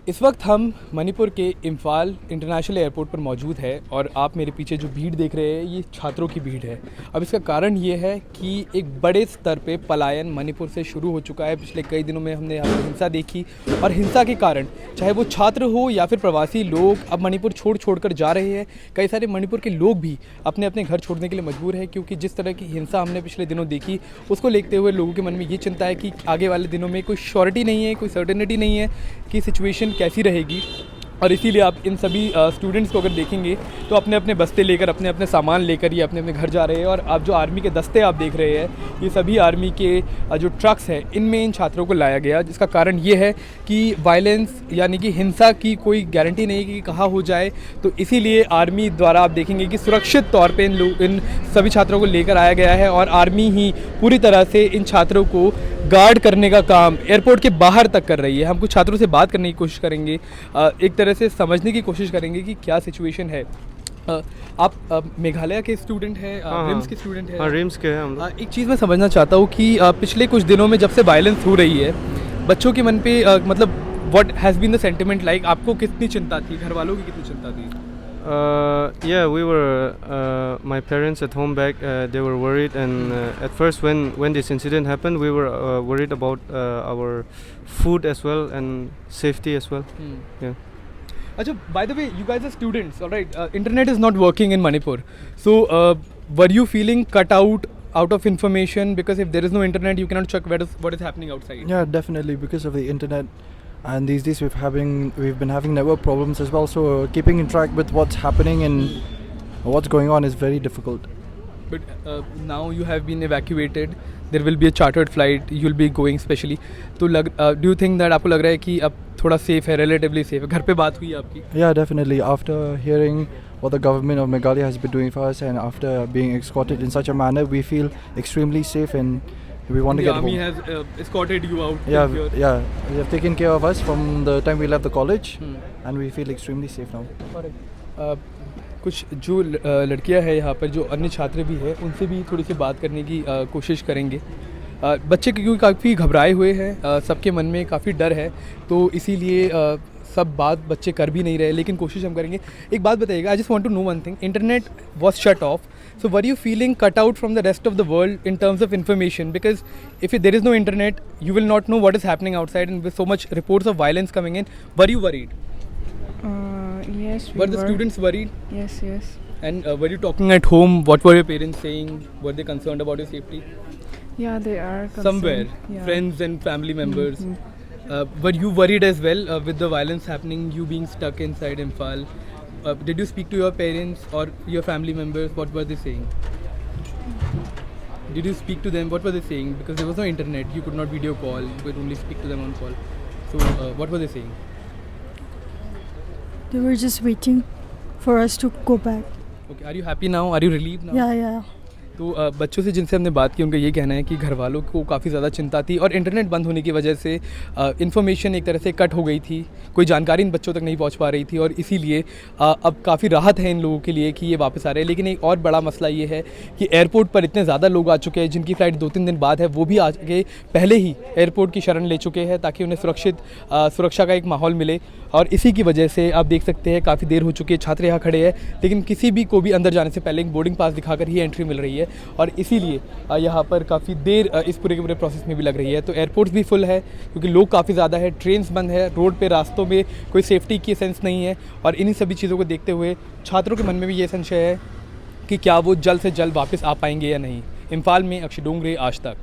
इस वक्त हम मणिपुर के इम्फाल इंटरनेशनल एयरपोर्ट पर मौजूद है और आप मेरे पीछे जो भीड़ देख रहे हैं ये छात्रों की भीड़ है। अब इसका कारण ये है कि एक बड़े स्तर पे पलायन मणिपुर से शुरू हो चुका है। पिछले कई दिनों में हमने यहाँ पर हिंसा देखी और हिंसा के कारण चाहे वो छात्र हो या फिर प्रवासी लोग अब मणिपुर छोड़ कर जा रहे हैं। कई सारे मणिपुर के लोग भी अपने अपने घर छोड़ने के लिए मजबूर है, क्योंकि जिस तरह की हिंसा हमने पिछले दिनों देखी उसको देखते हुए लोगों के मन में ये चिंता है कि आगे वाले दिनों में कोई श्योरिटी नहीं है, कोई सर्टेनिटी नहीं है कि सिचुएशन कैसी रहेगी। और इसीलिए आप इन सभी स्टूडेंट्स को अगर देखेंगे तो अपने अपने बस्ते लेकर अपने अपने सामान लेकर ये अपने अपने घर जा रहे हैं। और आप जो आर्मी के दस्ते आप देख रहे हैं ये सभी आर्मी के जो ट्रक्स हैं इनमें इन छात्रों को लाया गया, जिसका कारण ये है कि वायलेंस यानी कि हिंसा की कोई गारंटी नहीं कि कहाँ हो जाए। तो इसीलिए आर्मी द्वारा आप देखेंगे कि सुरक्षित तौर पर इन सभी छात्रों को लेकर आया गया है और आर्मी ही पूरी तरह से इन छात्रों को गार्ड करने का काम एयरपोर्ट के बाहर तक कर रही है। हम कुछ छात्रों से बात करने की कोशिश करेंगे, एक तरह से समझने की कोशिश करेंगे कि क्या सिचुएशन है। आप मेघालय के स्टूडेंट हैं, रिम्स के स्टूडेंट हैं? रिम्स के हैं हम लोग। एक चीज़ मैं समझना चाहता हूँ कि पिछले कुछ दिनों में जब से वायलेंस हो रही है बच्चों के मन पे मतलब what has been the sentiment like, आपको कितनी चिंता थी, घर वालों की कितनी चिंता थी? Yeah, we were my parents at home back. They were worried, and at first, when this incident happened, we were worried about our food as well and safety as well. Yeah. Achha, by the way, you guys are students, all right? Internet is not working in Manipur, so were you feeling cut out of information because if there is no internet, you cannot check what is happening outside? Yeah, definitely, because of the internet. And these days we've been having network problems as well, so keeping in track with what's happening and what's going on is very difficult. But now you have been evacuated, there will be a chartered flight, you'll be going specially. तो do you think that आपको लग रहा है कि अब थोड़ा safe है, relatively safe है? घर पे बात हुई आपकी? Yeah, definitely. After hearing what the government of Meghalaya has been doing for us and after being escorted in such a manner, we feel extremely safe and we want to get home. The army has escorted you out. Yeah, they have taken care of us from the time we left the college, and we feel extremely safe now. कुछ जो लड़कियां हैं यहाँ पर, जो अन्य छात्र भी हैं, उनसे भी थोड़ी सी बात करने की कोशिश करेंगे। बच्चे क्योंकि काफ़ी घबराए हुए हैं, सबके मन में काफ़ी डर है, तो इसीलिए सब बात बच्चे कर भी नहीं रहे, लेकिन कोशिश हम करेंगे। एक बात बताइएगा, I just want to know one thing, internet was shut off, so were you feeling cut out from the rest of the world in terms of information? Because if there is no internet, you will not know what is happening outside, and with so much reports of violence coming in, were you worried? Yes, we were the students worried? Yes. And were you talking at home? What were your parents saying? Were they concerned about your safety? Yeah, they are concerned. Somewhere, yeah. Friends and family members. Were you worried as well with the violence happening, you being stuck inside Imphal? Did you speak to your parents or your family members? What were they saying? Did you speak to them? What were they saying? Because there was no internet, you could not video call, you could only speak to them on call. So what were they saying? They were just waiting for us to go back. Okay, are you happy now? Are you relieved now? Yeah. तो बच्चों से जिनसे हमने बात की उनका ये कहना है कि घर वालों को काफ़ी ज़्यादा चिंता थी और इंटरनेट बंद होने की वजह से इन्फॉर्मेशन एक तरह से कट हो गई थी, कोई जानकारी इन बच्चों तक नहीं पहुंच पा रही थी, और इसीलिए अब काफ़ी राहत है इन लोगों के लिए कि ये वापस आ रहे हैं। लेकिन एक और बड़ा मसला ये है कि एयरपोर्ट पर इतने ज़्यादा लोग आ चुके हैं जिनकी फ़्लाइट 2-3 दिन बाद है, वो भी आगे पहले ही एयरपोर्ट की शरण ले चुके हैं ताकि उन्हें सुरक्षा का एक माहौल मिले। और इसी की वजह से आप देख सकते हैं काफ़ी देर हो चुकी है, छात्र यहाँ खड़े हैं, लेकिन किसी भी को भी अंदर जाने से पहले एक बोर्डिंग पास दिखाकर ही एंट्री मिल रही है, और इसीलिए यहाँ पर काफ़ी देर इस पूरे के पूरे प्रोसेस में भी लग रही है। तो एयरपोर्ट भी फुल है क्योंकि लोग काफ़ी ज़्यादा है, ट्रेन्स बंद है, रोड पे रास्तों में कोई सेफ्टी की सेंस नहीं है, और इन्हीं सभी चीज़ों को देखते हुए छात्रों के मन में भी ये संशय है कि क्या वो जल्द से जल्द वापस आ पाएंगे या नहीं। इम्फाल में अक्षय डोंगरे, आज तक।